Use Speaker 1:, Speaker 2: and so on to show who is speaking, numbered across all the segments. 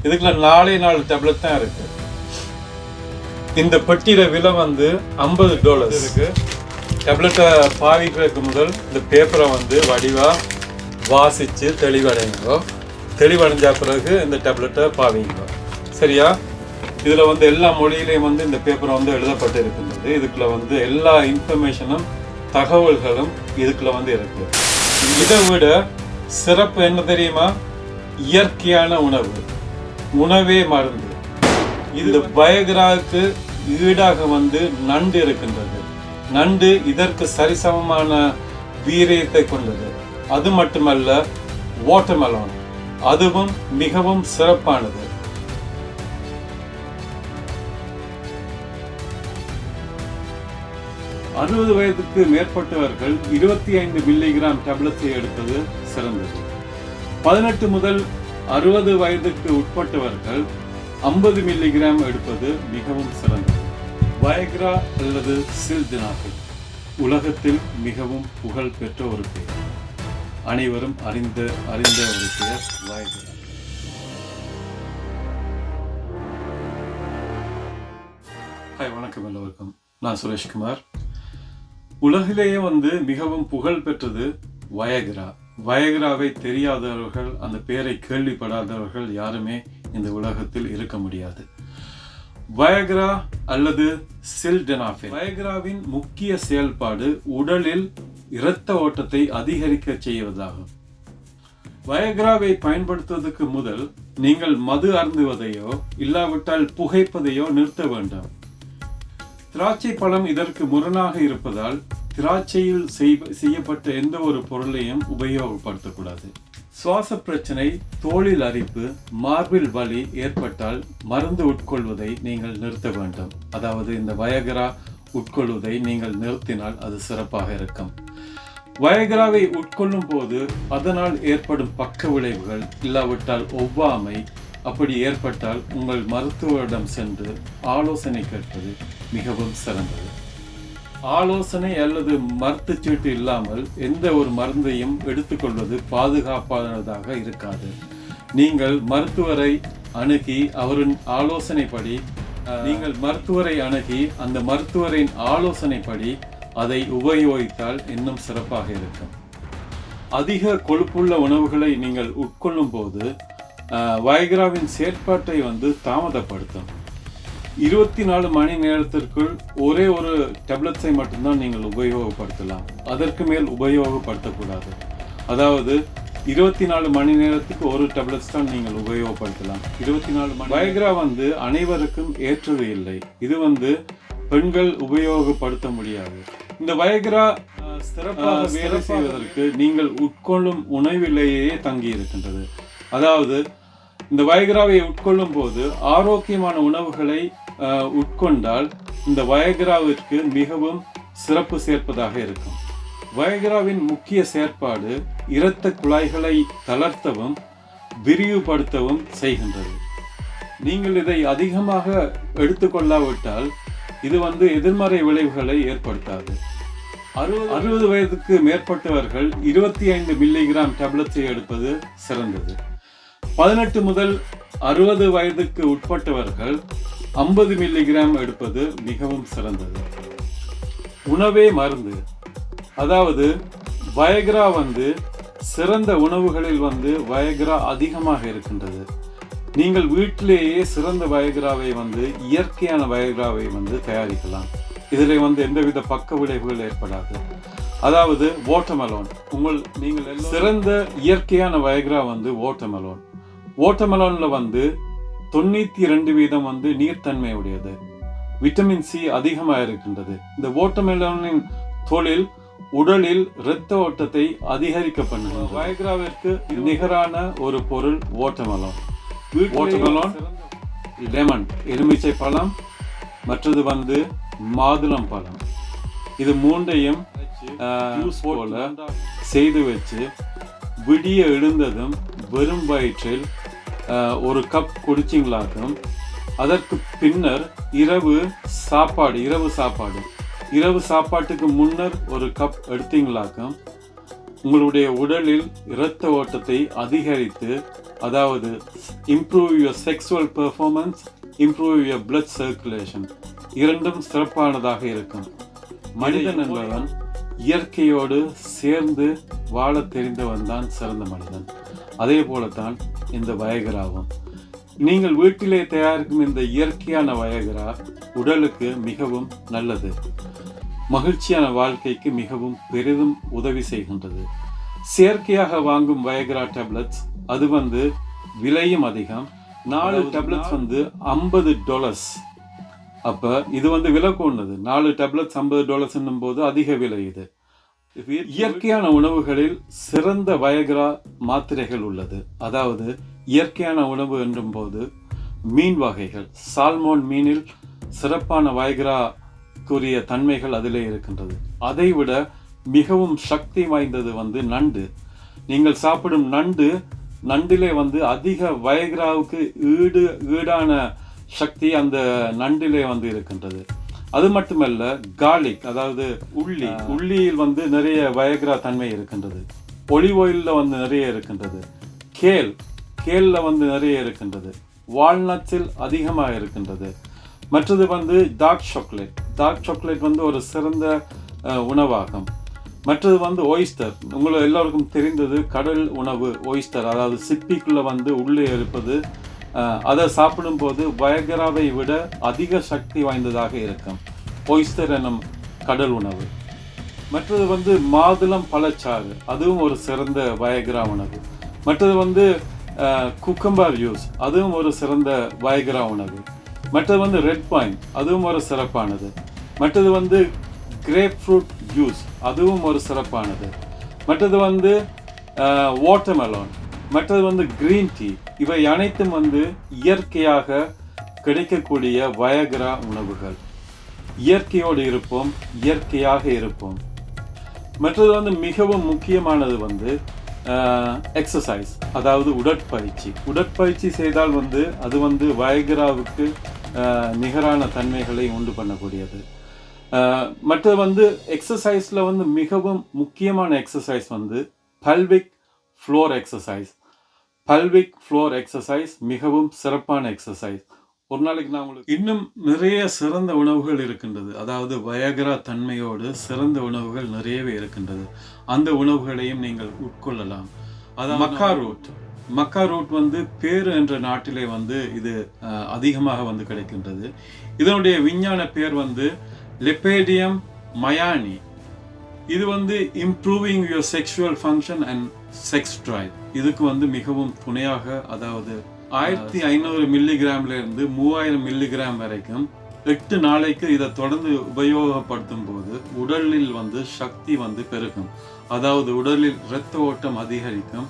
Speaker 1: இதுக்குள்ள 4 டேப்லெட் தான் இருக்கு. இந்த பெட்டியில விலை வந்து $50 இருக்கு. டேப்லெட்டை பாவிக்கிறதுக்கு முதல் இந்த பேப்பரை வந்து வடிவா வாசிச்சு தெளிவடைங்க. தெளிவடைஞ்ச பிறகு இந்த டேப்லெட்டை பாவிங்க. சரியா? இதுல வந்து எல்லா மொழியிலையும் வந்து இந்த பேப்பரை வந்து எழுதப்பட்டு இருக்கின்றது. இதுக்குள்ள வந்து எல்லா இன்ஃபர்மேஷனும் தகவல்களும் இதுக்குள்ள வந்து இருக்கு. இதை விட சிறப்பு என்ன தெரியுமா? இயற்கையான உணவு, உணவே மருந்து. இது வயக்ராவுக்கு ஈடாக வந்து நண்டு இருக்கின்றது. நண்டு இதற்கு சரிசமமான வீரியத்தை கொண்டது. அது மட்டுமல்ல, வாட்டர்மெலன் அதுவும் மிகவும் சிறப்பானது. அறுபது வயதுக்கு மேற்பட்டவர்கள் 25 மில்லிகிராம் டேப்லெட்ஸை எடுப்பது சிறந்தது. 18 முதல் 60 வயதுக்கு உட்பட்டவர்கள் 50 மில்லிகிராம் எடுப்பது மிகவும் சிறந்தது. வயக்ரா அல்லது சில்டெனாஃபில் உலகத்தில் மிகவும் புகழ் பெற்ற ஒரு பெயர். அனைவரும் அறிந்த ஒரு பெயர் வயக்ரா. ஹாய், வணக்கம் எல்லோருக்கும். நான் சுரேஷ்குமார். உலகிலேயே வந்து மிகவும் புகழ் பெற்றது வயக்ரா. வயக்ராவை தெரியாதவர்கள், அந்த பெயரை கேள்விப்படாதவர்கள் யாருமே இந்த உலகத்தில் இருக்க முடியாது. வயக்ரா அல்லது சில்டெனாஃபில். வயக்ராவின் முக்கிய செயல்பாடு உடலில் இரத்த ஓட்டத்தை அதிகரிக்க செய்வதாகும். வயக்ராவை பயன்படுத்துவதற்கு முதல் நீங்கள் மது அருந்துவதையோ இல்லாவிட்டால் புகைப்பதையோ நிறுத்த வேண்டும். திராட்சை பழம் இதற்கு முரணாக இருப்பதால் திராட்சையில் செய்யப்பட்ட எந்த ஒரு பொருளையும் உபயோகப்படுத்தக்கூடாது. சுவாச பிரச்சனை, தோலில் அரிப்பு, மார்பில் வலி ஏற்பட்டால் மருந்து உட்கொள்வதை நீங்கள் நிறுத்த வேண்டும். அதாவது இந்த வயக்ரா உட்கொள்வதை நீங்கள் நிறுத்தினால் அது சிறப்பாக இருக்கும். வயக்ராவை உட்கொள்ளும் போது அதனால் ஏற்படும் பக்க விளைவுகள் இல்லாவிட்டால் ஒவ்வாமை அப்படி ஏற்பட்டால் உங்கள் மருத்துவரிடம் சென்று ஆலோசனை கேட்பது மிகவும் சிறந்தது. ஆலோசனை அல்லது மருத்துவச்சீட்டு இல்லாமல் எந்த ஒரு மருந்தையும் எடுத்துக்கொள்வது பாதுகாப்பானதாக இருக்காது. நீங்கள் மருத்துவரை அணுகி அவரின் ஆலோசனைப்படி அந்த மருத்துவரின் ஆலோசனைப்படி அதை உபயோகித்தால் இன்னும் சிறப்பாக இருக்கும். அதிக கொழுப்புள்ள உணவுகளை நீங்கள் உட்கொள்ளும் போது வயக்ராவின் செயற்பாட்டை வந்து தாமதப்படுத்தும். 24 மணி நேரத்திற்குள் ஒரே ஒரு டேப்லெட்ஸை மட்டும்தான் நீங்கள் உபயோகப்படுத்தலாம். அதற்கு மேல் உபயோகப்படுத்தக்கூடாது. அதாவது 24 மணி நேரத்துக்கு ஒரு டேப்லெட்ஸ் தான் நீங்கள் உபயோகப்படுத்தலாம். 24 மணி. வயக்ரா வந்து அனைவருக்கும் ஏற்றது இல்லை. இது வந்து பெண்கள் உபயோகப்படுத்த முடியாது. இந்த வயக்ரா சிறப்பாக வேலை செய்வதற்கு நீங்கள் உட்கொள்ளும் உணவிலேயே தங்கி இருக்கின்றது. அதாவது இந்த வயக்ராவை உட்கொள்ளும் போது ஆரோக்கியமான உணவுகளை உட்கொண்டால் இந்த வயக்ராவிற்கு மிகவும் சிறப்பு சேர்ப்பதாக இருக்கும். வயக்ராவின் முக்கிய செயற்பாடு இரத்த குழாய்களை தளர்த்தவும் விரிவுபடுத்தவும் செய்கின்றது. நீங்கள் இதை அதிகமாக எடுத்துக்கொள்ளாவிட்டால் இது வந்து எதிர்மறை விளைவுகளை ஏற்படுத்தாது. 60 வயதுக்கு மேற்பட்டவர்கள் 25 மில்லிகிராம் டேப்லெட்ஸை எடுப்பது சிறந்தது. 18 முதல் 60 வயதுக்கு உட்பட்டவர்கள் 50 மில்லிகிராம் எடுப்பது மிகவும் சிறந்தது. உணவே மருந்து. அதாவது வயக்ரா வந்து சிறந்த உணவுகளில் வந்து வயக்ரா அதிகமாக இருக்கின்றது. நீங்கள் வீட்டிலேயே சிறந்த வயக்ராவை வந்து இயற்கையான வயக்ராவை வந்து தயாரிக்கலாம். இதில் வந்து எந்தவித பக்க விளைவுகள் ஏற்படாது. அதாவது வாட்டர்மெலன். நீங்கள் சிறந்த இயற்கையான வயக்ரா வந்து வாட்டர்மெலன். வாட்டர்மெலன்ல வந்து 92% வந்து நீர்த்தன்மை உடையது. விட்டமின் சி அதிகமாக இருக்கின்றது. இந்த வாட்டர்மெலனின் தொழில் உடலில் இரத்த ஓட்டத்தை அதிகரிக்க பண்ணுகிறது. வயக்ராவிற்கு நிகரான ஒரு பொருள் வாட்டர்மெலன். வாட்டர்மெலன், லெமன் எலுமிச்சை பழம், மற்றது வந்து மாதுளம் பழம். இது மூன்றையும் ஜூஸ் போல செய்து வச்சு விடிய எழுந்ததும் வெறும் வயிற்றில் ஒரு கப் குடிச்சிங்களாக்கும். அதற்கு பின்னர் இரவு சாப்பாட்டுக்கு முன்னர் ஒரு கப் எடுத்தீங்களாக்கும். உங்களுடைய உடலில் இரத்த ஓட்டத்தை அதிகரித்து, அதாவது improve your sexual performance, improve your blood circulation, இரண்டும் சிறப்பானதாக இருக்கும். மனிதன் என்பவன் இயற்கையோடு சேர்ந்து வாழ தெரிந்தவன் தான் சிறந்த மனிதன். அதே போலத்தான் இந்த வயகராவும். நீங்கள் வீட்டிலே தயாரிக்கும் இந்த இயற்கையான வயகரா உடலுக்கு மிகவும் நல்லது, மகிழ்ச்சியான வாழ்க்கைக்கு மிகவும் பெரிதும் உதவி செய்கின்றது. செயற்கையாக வாங்கும் வயகரா டேப்லெட்ஸ் அது விலையும் அதிகம். 4 டேப்லெட்ஸ் $50. அப்ப இது விலை கூடது. 4 டேப்லெட்ஸ் $50 என்னும் போது அதிக விலை. இது இயற்கையான உணவுகளில் சிறந்த வயகரா மாத்திரைகள் உள்ளது. அதாவது இயற்கையான உணவு என்றும் போது மீன் வகைகள், சால்மோன் மீனில் சிறப்பான வயகராக்குரிய தன்மைகள் அதிலே இருக்கின்றது. அதைவிட மிகவும் சக்தி வாய்ந்தது நண்டு. நீங்கள் சாப்பிடும் நண்டிலே அதிக வயகராவுக்கு ஈடான சக்தி அந்த நண்டிலே இருக்கின்றது. அது மட்டுமல்ல, கார்லிக், அதாவது உள்ளியில் நிறைய வயகரா தன்மை இருக்கின்றது. ஒலிவ் ஆயிலில் நிறைய இருக்கின்றது. கேல்ல நிறைய இருக்கின்றது. வால்நட்ஸில் அதிகமாக இருக்கின்றது. மற்றது டார்க் சாக்லேட் ஒரு சிறந்த உணவாகும். மற்றது ஒய்ஸ்டர். உங்களுக்கு எல்லோருக்கும் தெரிந்தது கடல் உணவு ஒய்ஸ்டர், அதாவது சிப்பிக்குள்ள உள்ளே இருப்பது. அதை சாப்பிடும்போது வயகராவை விட அதிக சக்தி வாய்ந்ததாக இருக்கும் ஒய்ஸ்டர் எனும் கடல் உணவு. மற்றது மாதுளம் பழச்சாறு, அதுவும் ஒரு சிறந்த வயகரா உணவு. மற்றது குக்கம்பர் ஜூஸ், அதுவும் ஒரு சிறந்த வயகரா உணவு. மற்றது ரெட் வைன், அதுவும் ஒரு சிறப்பானது. மற்றது கிரேப் ஃப்ரூட் ஜூஸ், அதுவும் ஒரு சிறப்பானது. மற்றது வாட்டர்மெலன், மற்றது கிரீன் டீ. இவை அனைத்தும் இயற்கையாக கிடைக்கக்கூடிய வயகரா உணவுகள். இயற்கையோடு இருப்போம், இயற்கையாக இருப்போம். மற்றது மிகவும் முக்கியமானது எக்ஸசைஸ், அதாவது உடற்பயிற்சி செய்தால் அது வயகராவுக்கு நிகரான தன்மைகளை உண்டு பண்ணக்கூடியது. மற்றது எக்ஸசைஸ்ல மிகவும் முக்கியமான exercise fulvic floor exercise. Fulvic floor exercise மிகவும் சிறப்பான எக்ஸசைஸ். ஒரு நாளைக்கு நான் உங்களுக்கு இன்னும் நிறைய சிறந்த உணவுகள் இருக்கின்றது. அதாவது வயகரா தன்மையோடு சிறந்த உணவுகள் நிறையவே இருக்கின்றது. அந்த உணவுகளையும் நீங்கள் உட்கொள்ளலாம். அதாவது மக்கா ரூட் பேரு என்ற நாட்டிலே இது அதிகமாக கிடைக்கின்றது. இதனுடைய விஞ்ஞான பேர் லெப்பேடியம் மயானி. இது improving your sexual function and sex drive. இதுக்கு மிகவும் துணையாக, அதாவது 1500 மில்லிகிராம்ல இருந்து 3000 மில்லிகிராம் வரைக்கும் 8 நாளைக்கு இதை தொடர்ந்து உபயோகப்படுத்தும் போது உடலில் சக்தி பெருகும். அதாவது உடலில் இரத்த ஓட்டம் அதிகரிக்கும்.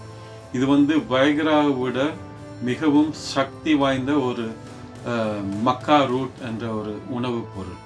Speaker 1: இது வயகராவை விட மிகவும் சக்தி வாய்ந்த ஒரு மக்கா ரூட் என்ற ஒரு உணவுப் பொருள்.